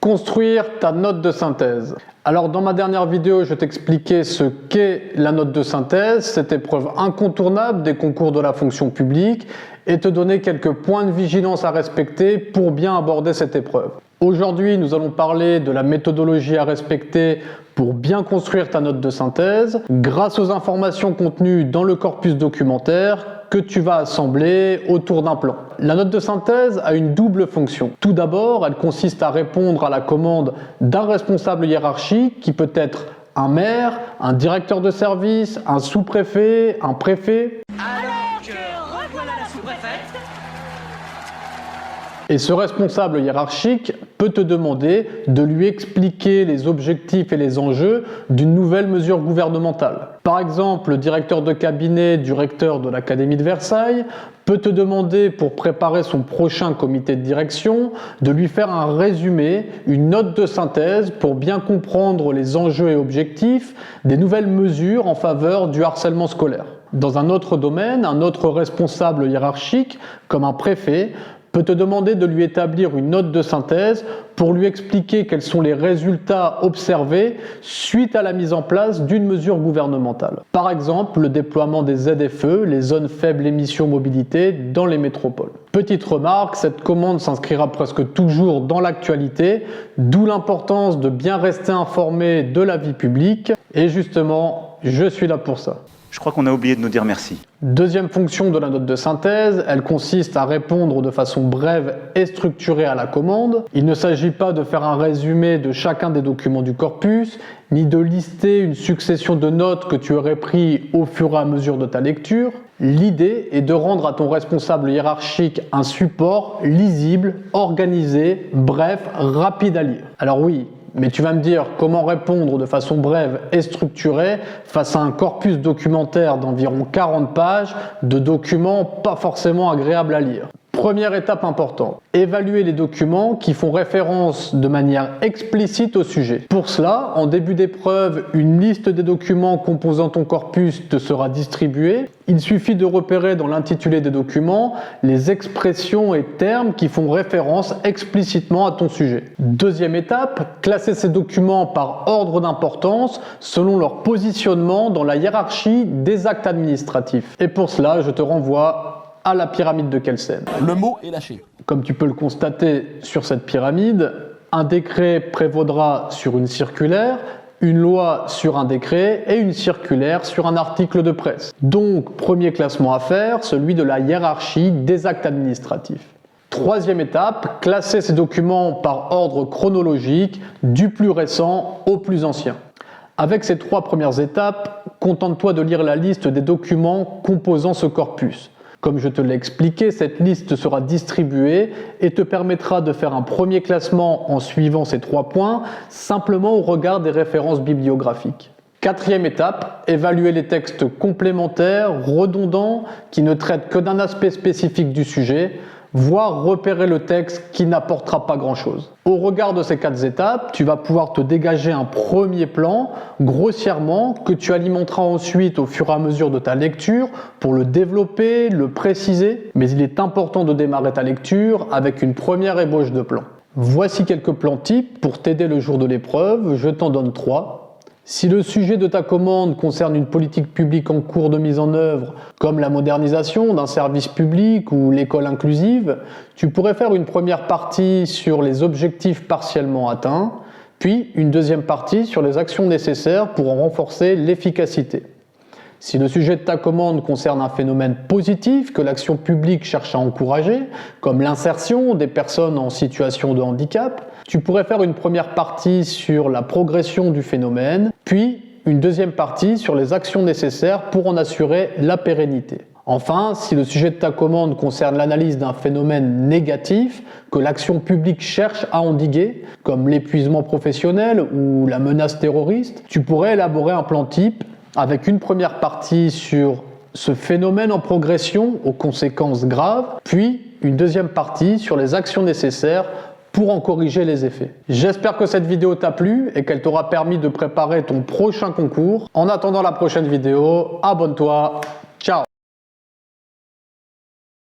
Construire ta note de synthèse. Alors dans ma dernière vidéo, je t'expliquais ce qu'est la note de synthèse, cette épreuve incontournable des concours de la fonction publique, et te donner quelques points de vigilance à respecter pour bien aborder cette épreuve. Aujourd'hui, nous allons parler de la méthodologie à respecter pour bien construire ta note de synthèse grâce aux informations contenues dans le corpus documentaire que tu vas assembler autour d'un plan. La note de synthèse a une double fonction. Tout d'abord, elle consiste à répondre à la commande d'un responsable hiérarchique qui peut être un maire, un directeur de service, un sous-préfet, un préfet. Alors que revoilà la sous-préfète. Et ce responsable hiérarchique peut te demander de lui expliquer les objectifs et les enjeux d'une nouvelle mesure gouvernementale. Par exemple, le directeur de cabinet du recteur de l'Académie de Versailles peut te demander, pour préparer son prochain comité de direction, de lui faire un résumé, une note de synthèse pour bien comprendre les enjeux et objectifs des nouvelles mesures en faveur du harcèlement scolaire. Dans un autre domaine, un autre responsable hiérarchique, comme un préfet, peut te demander de lui établir une note de synthèse pour lui expliquer quels sont les résultats observés suite à la mise en place d'une mesure gouvernementale. Par exemple, le déploiement des ZFE, les zones faibles émission mobilité, dans les métropoles. Petite remarque, cette commande s'inscrira presque toujours dans l'actualité, d'où l'importance de bien rester informé de la vie publique, et justement, je suis là pour ça. Je crois qu'on a oublié de nous dire merci. Deuxième fonction de la note de synthèse, elle consiste à répondre de façon brève et structurée à la commande. Il ne s'agit pas de faire un résumé de chacun des documents du corpus, ni de lister une succession de notes que tu aurais pris au fur et à mesure de ta lecture. L'idée est de rendre à ton responsable hiérarchique un support lisible, organisé, bref, rapide à lire. Alors oui, mais tu vas me dire comment répondre de façon brève et structurée face à un corpus documentaire d'environ 40 pages de documents pas forcément agréables à lire. Première étape importante, évaluer les documents qui font référence de manière explicite au sujet. Pour cela, en début d'épreuve, une liste des documents composant ton corpus te sera distribuée. Il suffit de repérer dans l'intitulé des documents les expressions et termes qui font référence explicitement à ton sujet. Deuxième étape, classer ces documents par ordre d'importance selon leur positionnement dans la hiérarchie des actes administratifs. Et pour cela, je te renvoie à la pyramide de Kelsen. Le mot est lâché. Comme tu peux le constater sur cette pyramide, un décret prévaudra sur une circulaire, une loi sur un décret et une circulaire sur un article de presse. Donc, premier classement à faire, celui de la hiérarchie des actes administratifs. Troisième étape, classer ces documents par ordre chronologique, du plus récent au plus ancien. Avec ces trois premières étapes, contente-toi de lire la liste des documents composant ce corpus. Comme je te l'ai expliqué, cette liste sera distribuée et te permettra de faire un premier classement en suivant ces 3 points, simplement au regard des références bibliographiques. Quatrième étape, évaluer les textes complémentaires, redondants, qui ne traitent que d'un aspect spécifique du sujet, voire repérer le texte qui n'apportera pas grand-chose. Au regard de ces 4 étapes, tu vas pouvoir te dégager un premier plan, grossièrement, que tu alimenteras ensuite au fur et à mesure de ta lecture pour le développer, le préciser, mais il est important de démarrer ta lecture avec une première ébauche de plan. Voici quelques plans types pour t'aider le jour de l'épreuve, je t'en donne 3. Si le sujet de ta commande concerne une politique publique en cours de mise en œuvre, comme la modernisation d'un service public ou l'école inclusive, tu pourrais faire une première partie sur les objectifs partiellement atteints, puis une deuxième partie sur les actions nécessaires pour en renforcer l'efficacité. Si le sujet de ta commande concerne un phénomène positif que l'action publique cherche à encourager, comme l'insertion des personnes en situation de handicap, tu pourrais faire une première partie sur la progression du phénomène, puis une deuxième partie sur les actions nécessaires pour en assurer la pérennité. Enfin, si le sujet de ta commande concerne l'analyse d'un phénomène négatif que l'action publique cherche à endiguer, comme l'épuisement professionnel ou la menace terroriste, tu pourrais élaborer un plan type avec une première partie sur ce phénomène en progression aux conséquences graves, puis une deuxième partie sur les actions nécessaires pour en corriger les effets. J'espère que cette vidéo t'a plu et qu'elle t'aura permis de préparer ton prochain concours. En attendant la prochaine vidéo, abonne-toi. Ciao!